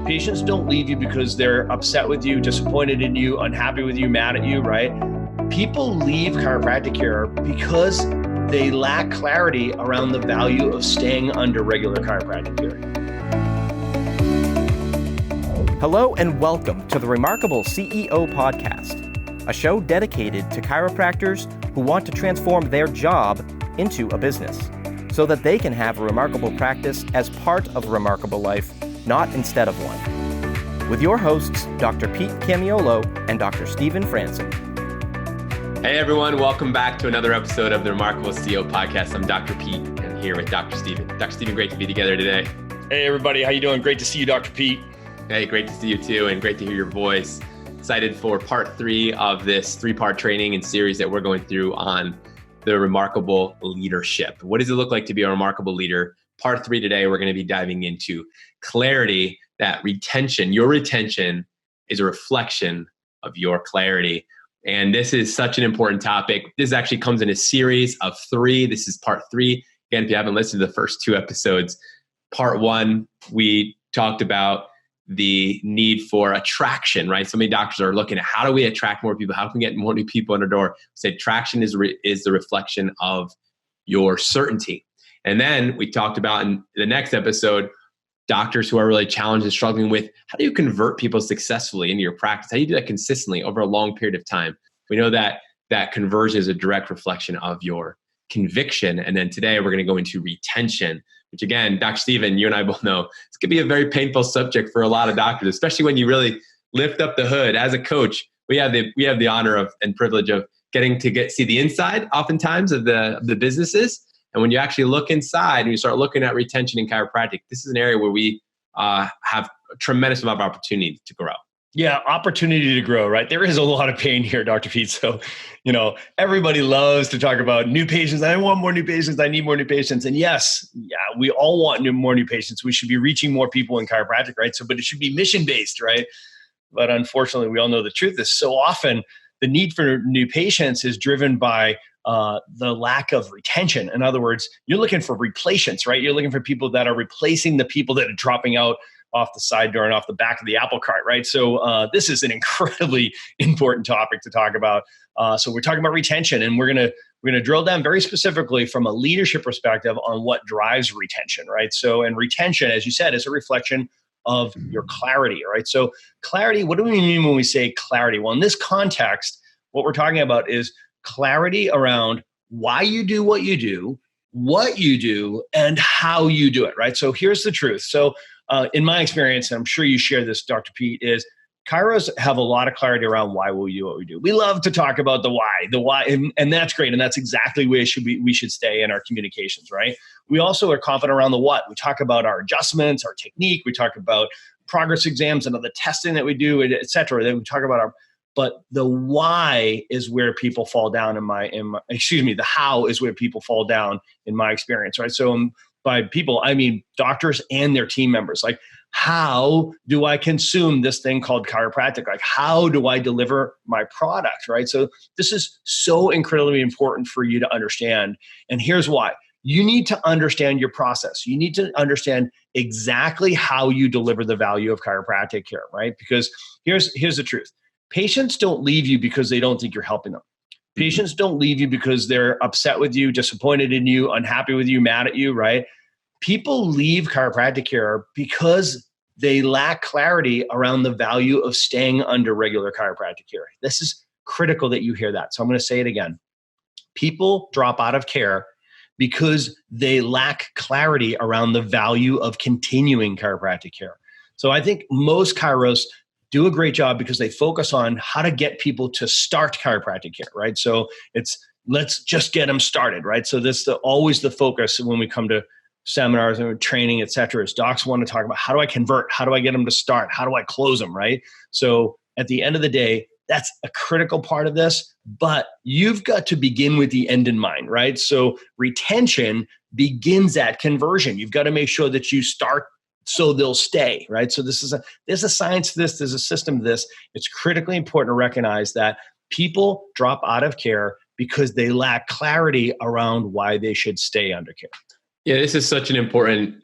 Patients don't leave you because they're upset with you, disappointed in you, unhappy with you, mad at you, right? People leave chiropractic care because they lack clarity around the value of staying under regular chiropractic care. Hello and welcome to the Remarkable CEO Podcast, a show dedicated to chiropractors who want to transform their job into a business so that they can have a remarkable practice as part of a remarkable life, not instead of one. With your hosts, Dr. Pete Camiolo and Dr. Stephen Franson. Hey everyone, welcome back to another episode of the Remarkable CEO Podcast. I'm Dr. Pete and here with Dr. Stephen. Dr. Stephen, great to be together today. Hey everybody, how you doing? Great to see you, Dr. Pete. Hey, great to see you too, and great to hear your voice. Excited for part 3 of this 3-part training and series that we're going through on the remarkable leadership. What does it look like to be a remarkable leader? Part 3 today, we're going to be diving into clarity, that retention, your retention is a reflection of your clarity. And this is such an important topic. This actually comes in a series of 3. This is part 3. Again, if you haven't listened to the first 2 episodes, part 1, we talked about the need for attraction, right? So many doctors are looking at how do we attract more people? How can we get more new people in the door? Say traction is the reflection of your certainty. And then we talked about in the next episode, doctors who are really challenged and struggling with how do you convert people successfully into your practice? How do you do that consistently over a long period of time? We know that that conversion is a direct reflection of your conviction. And then today we're going to go into retention, which again, Dr. Stephen, you and I both know, it's going to be a very painful subject for a lot of doctors, especially when you really lift up the hood. As a coach, we have the honor of and privilege of getting to see the inside oftentimes of the businesses. And when you actually look inside and you start looking at retention in chiropractic, this is an area where we have a tremendous amount of opportunity to grow. Yeah, opportunity to grow, right? There is a lot of pain here, Dr. Pete. So, everybody loves to talk about new patients. I want more new patients. I need more new patients. And yes, we all want more new patients. We should be reaching more people in chiropractic, right? So, but it should be mission-based, right? But unfortunately, we all know the truth is so often the need for new patients is driven by the lack of retention. In other words, you're looking for replacements, right? You're looking for people that are replacing the people that are dropping out off the side door and off the back of the apple cart, right? So this is an incredibly important topic to talk about. So we're talking about retention, and we're gonna drill down very specifically from a leadership perspective on what drives retention, right? So, and retention, as you said, is a reflection of your clarity, right? So clarity, what do we mean when we say clarity? Well, in this context, what we're talking about is clarity around why you do, what you do, and how you do it, right? So here's the truth. So in my experience, and I'm sure you share this, Dr. Pete, is chiros have a lot of clarity around why we do what we do. We love to talk about the why, and that's great. And that's exactly where we should stay in our communications, right? We also are confident around the what. We talk about our adjustments, our technique. We talk about progress exams and other testing that we do, et cetera. Then we talk about but the why is where people fall down the how is where people fall down in my experience, right? So by people, I mean doctors and their team members. Like, how do I consume this thing called chiropractic? Like, how do I deliver my product, right? So this is so incredibly important for you to understand. And here's why. You need to understand your process. You need to understand exactly how you deliver the value of chiropractic care, right? Because here's the truth. Patients don't leave you because they don't think you're helping them. Patients don't leave you because they're upset with you, disappointed in you, unhappy with you, mad at you, right? People leave chiropractic care because they lack clarity around the value of staying under regular chiropractic care. This is critical that you hear that. So I'm going to say it again. People drop out of care because they lack clarity around the value of continuing chiropractic care. So I think most chiros do a great job because they focus on how to get people to start chiropractic care, right? So it's let's just get them started, right? So this is always the focus when we come to seminars and training, et cetera, is docs want to talk about how do I convert? How do I get them to start? How do I close them, right? So at the end of the day, that's a critical part of this, but you've got to begin with the end in mind, right? So retention begins at conversion. You've got to make sure that you start so they'll stay, right? So there's a science to this, there's a system to this. It's critically important to recognize that people drop out of care because they lack clarity around why they should stay under care. Yeah, this is such an important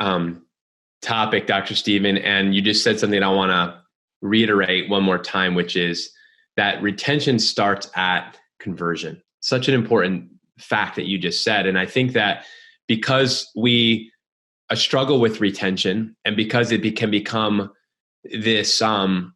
topic, Dr. Stephen. And you just said something I want to reiterate one more time, which is that retention starts at conversion. Such an important fact that you just said. And I think that because we struggle with retention, and because it can become this kind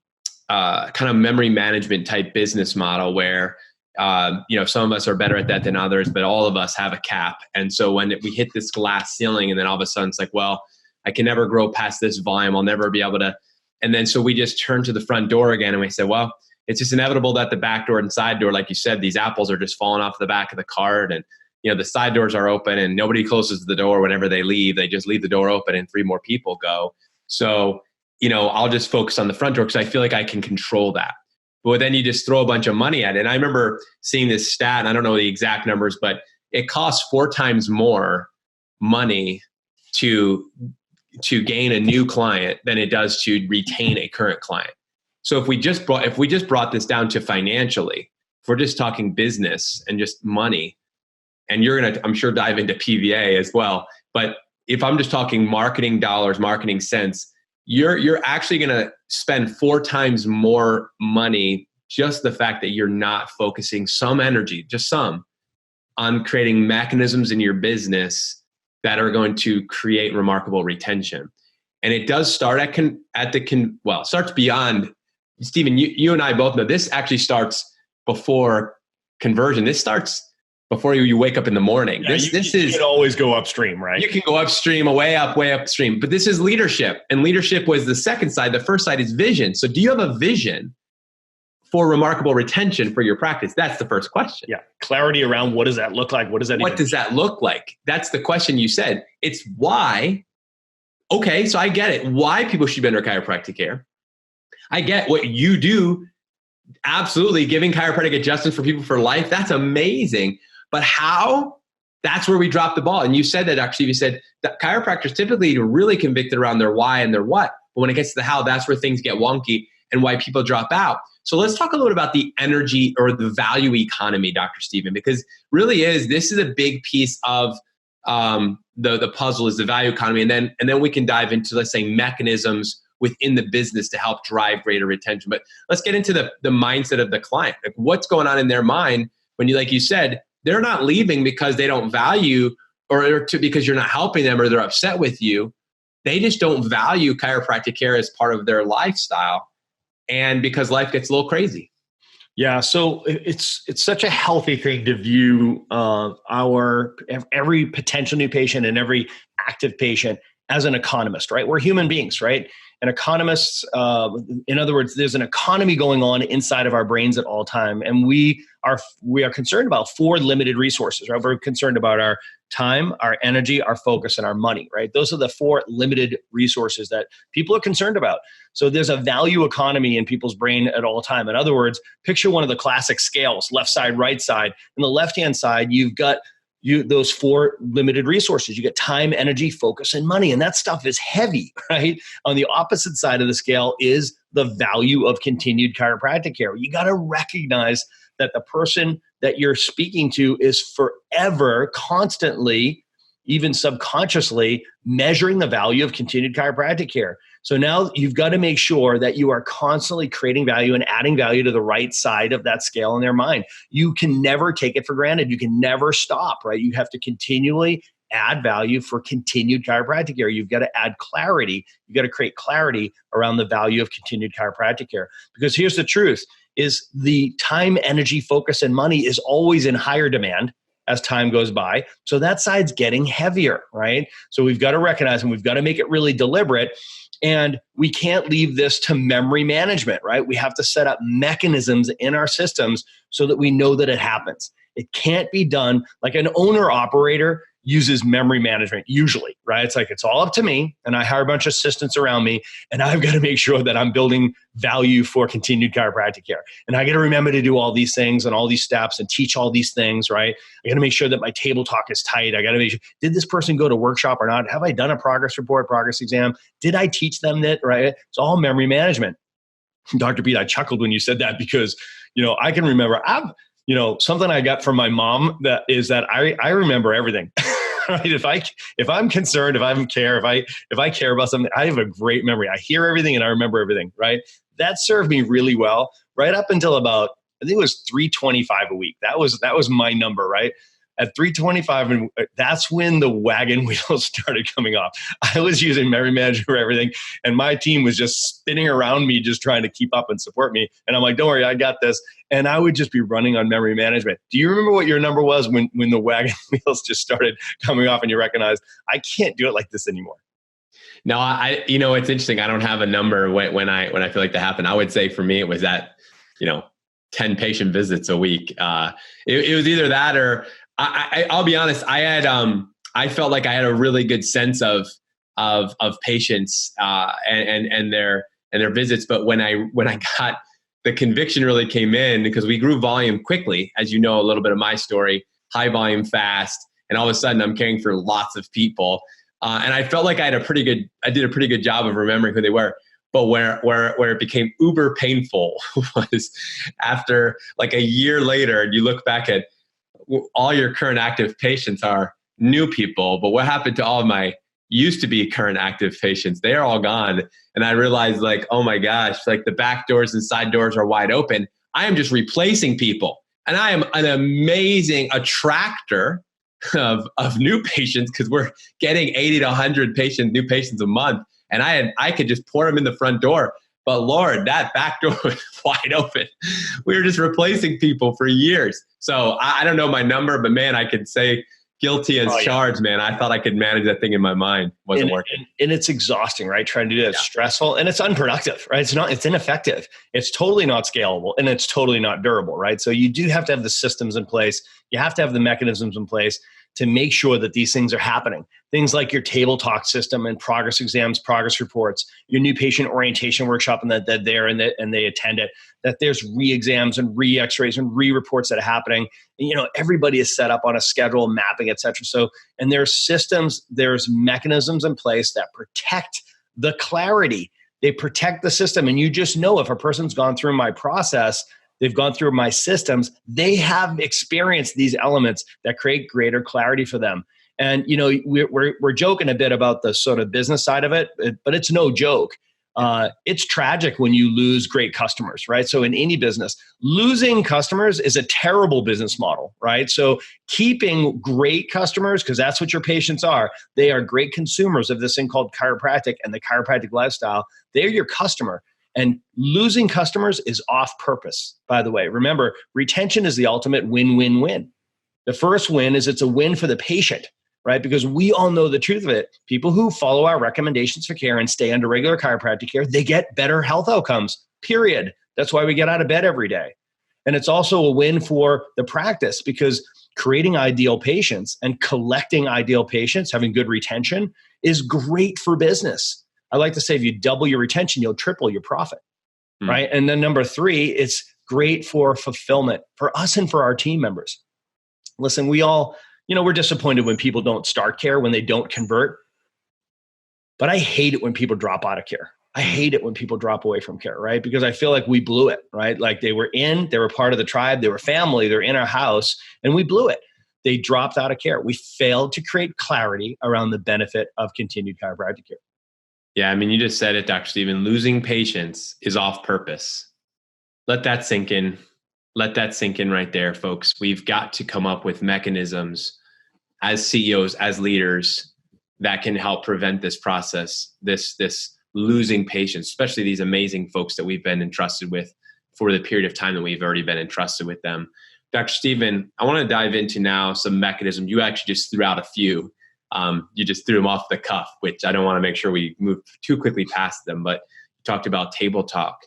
of memory management type business model where some of us are better at that than others, but all of us have a cap. And so when we hit this glass ceiling, and then all of a sudden it's like, well, I can never grow past this volume. I'll never be able to. And then so we just turn to the front door again, and we say, well, it's just inevitable that the back door and side door, like you said, these apples are just falling off the back of the cart, and the side doors are open, and nobody closes the door whenever they leave. They just leave the door open, and 3 more people go. So I'll just focus on the front door because I feel like I can control that. But then you just throw a bunch of money at it. And I remember seeing this stat, and I don't know the exact numbers, but it costs 4 times more money to gain a new client than it does to retain a current client. So if we just brought this down to financially, if we're just talking business and just money, and you're going to, I'm sure, dive into PVA as well. But if I'm just talking marketing dollars, marketing cents, you're actually going to spend 4 times more money, just the fact that you're not focusing some energy, just some, on creating mechanisms in your business that are going to create remarkable retention. And it does start starts beyond, Stephen, you and I both know this actually starts before conversion. This starts before you wake up in the morning. Yeah, you can always go upstream, right? You can go upstream, way upstream. But this is leadership. And leadership was the second side. The first side is vision. So do you have a vision for remarkable retention for your practice? That's the first question. Yeah. Clarity around what does that look like? What does that look like? That's the question you said. It's why. Okay, so I get it. Why people should be under chiropractic care. I get what you do. Absolutely. Giving chiropractic adjustments for people for life. That's amazing. But how? That's where we drop the ball. And you said that actually, you said that chiropractors typically are really convicted around their why and their what. But when it gets to the how, that's where things get wonky and why people drop out. So let's talk a little bit about the energy or the value economy, Dr. Stephen, because this is a big piece of the puzzle is the value economy. And then we can dive into, let's say, mechanisms within the business to help drive greater retention. But let's get into the mindset of the client. Like, what's going on in their mind when like you said, they're not leaving because they don't value because you're not helping them or they're upset with you. They just don't value chiropractic care as part of their lifestyle. And because life gets a little crazy. Yeah, so it's such a healthy thing to view every potential new patient and every active patient as an economist, right? We're human beings, right? And economists, in other words, there's an economy going on inside of our brains at all time, and we are concerned about 4 limited resources, right? We're concerned about our time, our energy, our focus, and our money, right? Those are the 4 limited resources that people are concerned about. So there's a value economy in people's brain at all time. In other words, picture one of the classic scales, left side, right side. On the left-hand side, you've got those 4 limited resources. You get time, energy, focus, and money. And that stuff is heavy, right? On the opposite side of the scale is the value of continued chiropractic care. You got to recognize that the person that you're speaking to is forever, constantly, even subconsciously measuring the value of continued chiropractic care. So now you've got to make sure that you are constantly creating value and adding value to the right side of that scale in their mind. You can never take it for granted. You can never stop, right? You have to continually add value for continued chiropractic care. You've got to add clarity. You've got to create clarity around the value of continued chiropractic care. Because here's the truth, is the time, energy, focus, and money is always in higher demand as time goes by. So that side's getting heavier, right? So we've got to recognize and we've got to make it really deliberate. And we can't leave this to memory management, right? We have to set up mechanisms in our systems so that we know that it happens. It can't be done like an owner-operator uses memory management usually, right? It's like, it's all up to me, and I hire a bunch of assistants around me, and I've got to make sure that I'm building value for continued chiropractic care. And I got to remember to do all these things and all these steps and teach all these things, right? I got to make sure that my table talk is tight. I got to make sure, did this person go to workshop or not? Have I done a progress report, progress exam? Did I teach them that, right? It's all memory management. Dr. Pete, I chuckled when you said that because, I can remember, something I got from my mom that is that I remember everything. right? If I'm concerned, if I care, if I care about something, I have a great memory. I hear everything and I remember everything, right? That served me really well right up until about, I think it was 325 a week. That was my number, right? At 325, and that's when the wagon wheels started coming off. I was using memory management for everything, and my team was just spinning around me, just trying to keep up and support me. And I'm like, don't worry, I got this. And I would just be running on memory management. Do you remember what your number was when the wagon wheels just started coming off and you recognized, I can't do it like this anymore? No, it's interesting. I don't have a number when I feel like that happened. I would say for me, it was that, 10 patient visits a week. It was either that or I'll be honest. I felt like I had a really good sense of patients and their visits. But when I got the conviction really came in, because we grew volume quickly, as you know, a little bit of my story, high volume fast, and all of a sudden I'm caring for lots of people, and I felt like I did a pretty good job of remembering who they were. But where it became uber painful was after like a year later, and you look back at all your current active patients are new people, but what happened to all of my used to be current active patients? They are all gone. And I realized, like, oh my gosh, like the back doors and side doors are wide open. I am just replacing people. And I am an amazing attractor of new patients, because we're getting 80 to 100 new patients a month. And I could just pour them in the front door. But Lord, that back door was wide open. We were just replacing people for years. So I don't know my number, but man, I could say guilty as charged, man. I thought I could manage that thing in my mind. Wasn't working. And it's exhausting, right? Trying to do that. It's stressful and it's unproductive, right? It's ineffective. It's totally not scalable and it's totally not durable, right? So you do have to have the systems in place. You have to have the mechanisms in place to make sure that these things are happening. Things like your table talk system and progress exams, progress reports, your new patient orientation workshop, and that they're there and they attend it, that there's re-exams and re-x-rays and re-reports that are happening. And, everybody is set up on a schedule, mapping, et cetera. So, and there's systems, there's mechanisms in place that protect the clarity. They protect the system. And you just know if a person's gone through my process, they've gone through my systems, they have experienced these elements that create greater clarity for them. And, we're joking a bit about the sort of business side of it, but it's no joke. It's tragic when you lose great customers, right? So in any business, losing customers is a terrible business model, right? So keeping great customers, because that's what your patients are, they are great consumers of this thing called chiropractic and the chiropractic lifestyle. They're your customer. And losing customers is off purpose, by the way. Remember, retention is the ultimate win-win-win. The first win is it's a win for the patient, right? Because we all know the truth of it. People who follow our recommendations for care and stay under regular chiropractic care, they get better health outcomes, period. That's why we get out of bed every day. And it's also a win for the practice, because creating ideal patients and collecting ideal patients, having good retention, is great for business. I like to say if you double your retention, you'll triple your profit, right? And then number 3, it's great for fulfillment for us and for our team members. Listen, we all, we're disappointed when people don't start care, when they don't convert. But I hate it when people drop out of care. I hate it when people drop away from care, right? Because I feel like we blew it, right? Like they were part of the tribe, they were family, they're in our house, and we blew it. They dropped out of care. We failed to create clarity around the benefit of continued chiropractic care. Yeah, I mean, you just said it, Dr. Stephen. Losing patients is off purpose. Let that sink in. Let that sink in right there, folks. We've got to come up with mechanisms as CEOs, as leaders, that can help prevent this process, this losing patients, especially these amazing folks that we've been entrusted with for the period of time that we've already been entrusted with them. Dr. Stephen, I want to dive into now some mechanisms. You actually just threw out a few. You just threw them off the cuff, which I don't want to make sure we move too quickly past them, but you talked about table talk.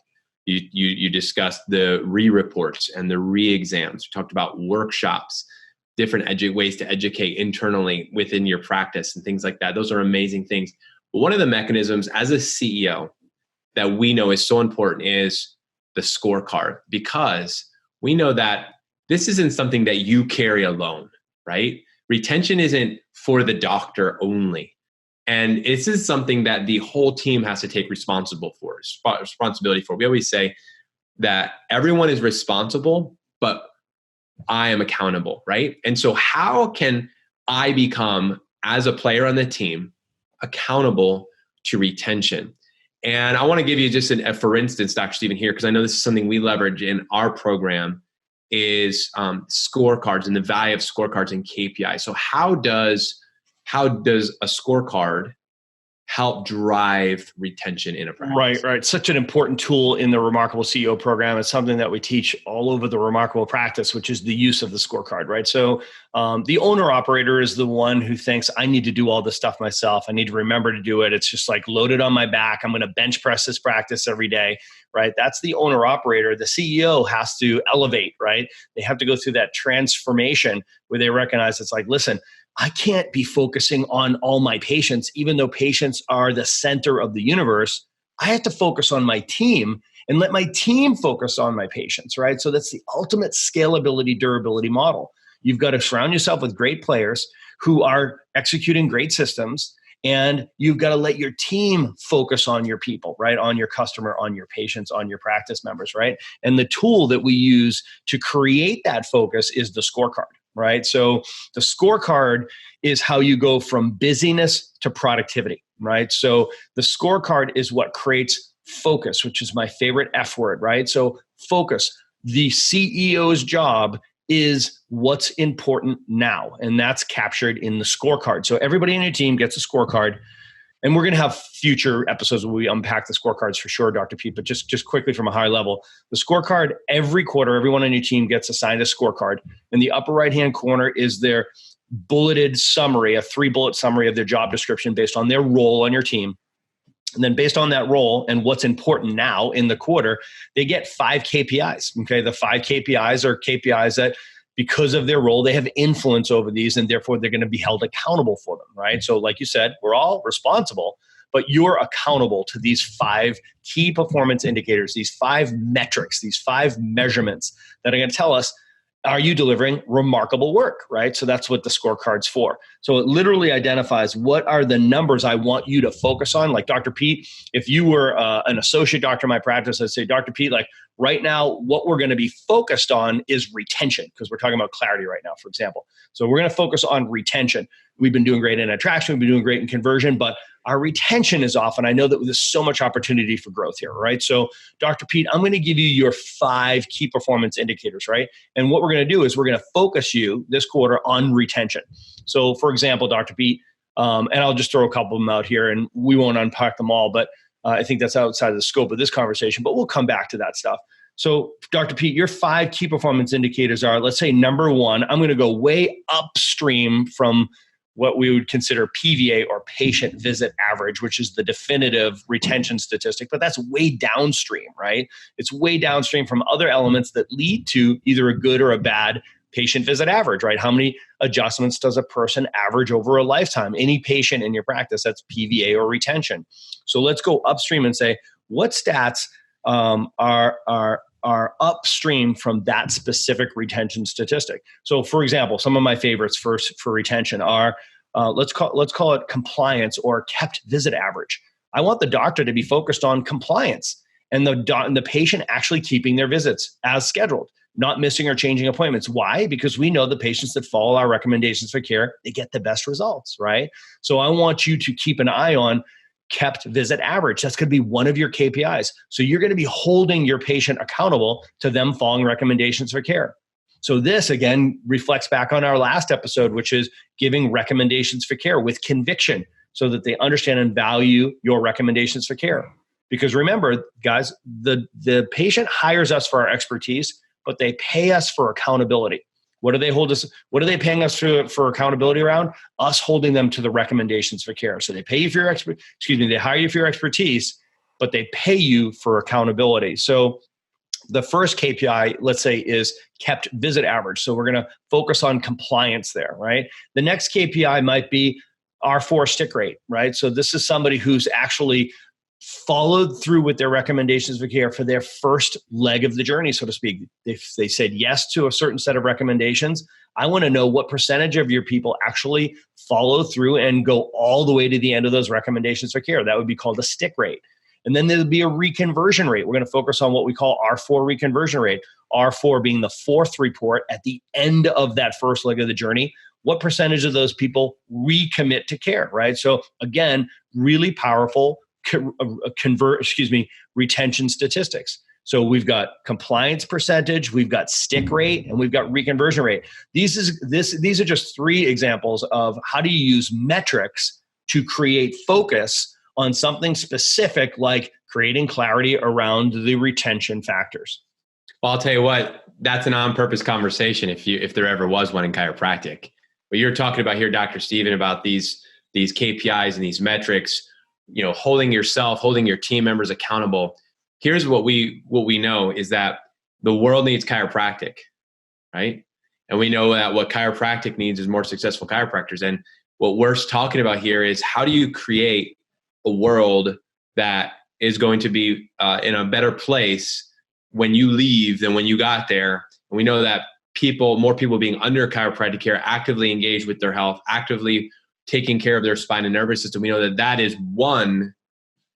You discussed the re-reports and the re-exams. You talked about workshops, different ways to educate internally within your practice and things like that. Those are amazing things. But one of the mechanisms as a CEO that we know is so important is the scorecard, because we know that this isn't something that you carry alone, right? Retention isn't for the doctor only. And this is something that the whole team has to take responsibility for. We always say that everyone is responsible, but I am accountable, right? And so how can I become as a player on the team, accountable to retention. And I want to give you just for instance, Dr. Stephen here, because I know this is something we leverage in our program, is scorecards and the value of scorecards and KPI. So how does a scorecard help drive retention in a practice? Right. Such an important tool in the Remarkable CEO program. It's something that we teach all over the Remarkable practice, which is the use of the scorecard, right? So the owner operator is the one who thinks, I need to do all this stuff myself. I need to remember to do it. It's just like loaded on my back. I'm going to bench press this practice every day, right? That's the owner operator. The CEO has to elevate, right? They have to go through that transformation where they recognize it's like, listen, I can't be focusing on all my patients, even though patients are the center of the universe. I have to focus on my team and let my team focus on my patients, right? So that's the ultimate scalability, durability model. You've got to surround yourself with great players who are executing great systems, and you've got to let your team focus on your people, right? On your customer, on your patients, on your practice members, right? And the tool that we use to create that focus is the scorecard. Right. So the scorecard is how you go from busyness to productivity. Right. So the scorecard is what creates focus, which is my favorite F word. Right. So focus. The CEO's job is what's important now. And that's captured in the scorecard. So everybody in your team gets a scorecard. And we're going to have future episodes where we unpack the scorecards for sure, Dr. Pete. But just quickly from a high level, the scorecard, every quarter, everyone on your team gets assigned a scorecard. In the upper right-hand corner is their bulleted summary, a 3-bullet summary of their job description based on their role on your team. And then based on that role and what's important now in the quarter, they get 5 KPIs. Okay, the 5 KPIs are KPIs that, because of their role, they have influence over these, and therefore they're going to be held accountable for them, right? So like you said, we're all responsible, but you're accountable to these 5 key performance indicators, these 5 metrics, these 5 measurements that are going to tell us, are you delivering remarkable work, right? So that's what the scorecard's for. So it literally identifies what are the numbers I want you to focus on. Like Dr. Pete, if you were an associate doctor in my practice, I'd say, Dr. Pete, like right now, what we're going to be focused on is retention, because we're talking about clarity right now, for example. So we're going to focus on retention. We've been doing great in attraction. We've been doing great in conversion, but our retention is off. And I know that there's so much opportunity for growth here, right? So Dr. Pete, I'm going to give you your 5 key performance indicators, right? And what we're going to do is we're going to focus you this quarter on retention. So for example, Dr. Pete, and I'll just throw a couple of them out here and we won't unpack them all, but I think that's outside of the scope of this conversation, but we'll come back to that stuff. So Dr. Pete, your 5 key performance indicators are, let's say number 1, I'm going to go way upstream from what we would consider PVA or patient visit average, which is the definitive retention statistic, but that's way downstream, right? It's way downstream from other elements that lead to either a good or a bad patient visit average, right? How many adjustments does a person average over a lifetime? Any patient in your practice, that's PVA or retention. So let's go upstream and say, what stats are upstream from that specific retention statistic? So for example, some of my favorites for retention are, let's call it compliance or kept visit average. I want the doctor to be focused on compliance and the patient actually keeping their visits as scheduled, not missing or changing appointments. Why? Because we know the patients that follow our recommendations for care, they get the best results, right? So I want you to keep an eye on kept visit average. That's going to be one of your KPIs. So you're going to be holding your patient accountable to them following recommendations for care. So this, again, reflects back on our last episode, which is giving recommendations for care with conviction so that they understand and value your recommendations for care. Because remember, guys, the patient hires us for our expertise, but they pay us for accountability. What do they hold us? What are they paying us for accountability around? Us holding them to the recommendations for care. So they pay you for your they hire you for your expertise, but they pay you for accountability. So the first KPI, let's say, is kept visit average. So we're going to focus on compliance there, right? The next KPI might be R4 stick rate, right? So this is somebody who's actually followed through with their recommendations for care for their first leg of the journey, so to speak. If they said yes to a certain set of recommendations, I want to know what percentage of your people actually follow through and go all the way to the end of those recommendations for care. That would be called a stick rate. And then there'll be a reconversion rate. We're going to focus on what we call R4 reconversion rate. R4 being the 4th report at the end of that first leg of the journey. what percentage of those people recommit to care, right? So again, really powerful retention statistics. So we've got compliance percentage, we've got stick rate, and we've got reconversion rate. These are just 3 examples of how do you use metrics to create focus on something specific, like creating clarity around the retention factors. Well, I'll tell you what, that's an on-purpose conversation if there ever was one in chiropractic. But you're talking about here, Dr. Stephen, about these KPIs and these metrics, holding your team members accountable. Here's what we know is that the world needs chiropractic, right? And we know that what chiropractic needs is more successful chiropractors. And what we're talking about here is how do you create a world that is going to be in a better place when you leave than when you got there. And we know that more people being under chiropractic care, actively engaged with their health, actively taking care of their spine and nervous system. We know that that is one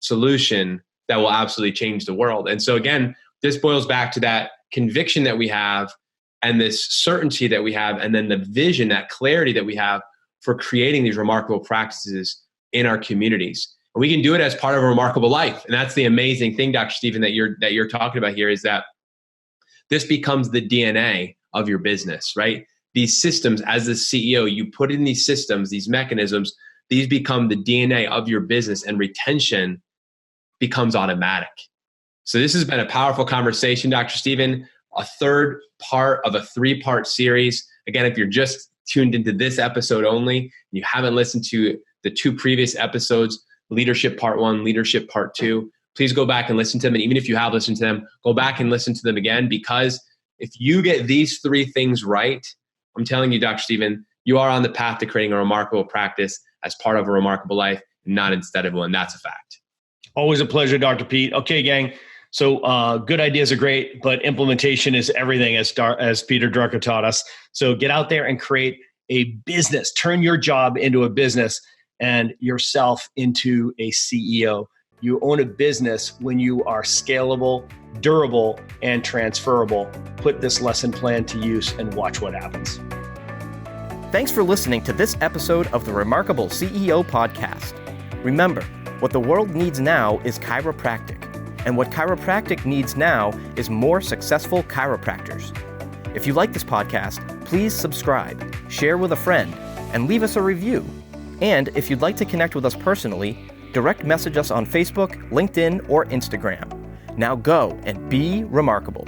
solution that will absolutely change the world. And so again, this boils back to that conviction that we have and this certainty that we have, and then the vision, that clarity that we have for creating these remarkable practices in our communities. And we can do it as part of a remarkable life. And that's the amazing thing, Dr. Stephen, that you're talking about here, is that this becomes the DNA of your business, right? These systems, as the CEO, you put in these systems, these mechanisms, these become the DNA of your business, and retention becomes automatic. So this has been a powerful conversation, Dr. Stephen, a third part of a 3-part series. Again, if you're just tuned into this episode only, and you haven't listened to the 2 previous episodes, Leadership Part 1, Leadership Part 2, please go back and listen to them. And even if you have listened to them, go back and listen to them again, because if you get these 3 things right, I'm telling you, Dr. Stephen, you are on the path to creating a remarkable practice as part of a remarkable life, not instead of one. That's a fact. Always a pleasure, Dr. Pete. Okay, gang. So good ideas are great, but implementation is everything, as Peter Drucker taught us. So get out there and create a business. Turn your job into a business and yourself into a CEO. You own a business when you are scalable, durable, and transferable. Put this lesson plan to use and watch what happens. Thanks for listening to this episode of the Remarkable CEO Podcast. Remember, what the world needs now is chiropractic, and what chiropractic needs now is more successful chiropractors. If you like this podcast, please subscribe, share with a friend, and leave us a review. And if you'd like to connect with us personally, direct message us on Facebook, LinkedIn, or Instagram. Now go and be remarkable.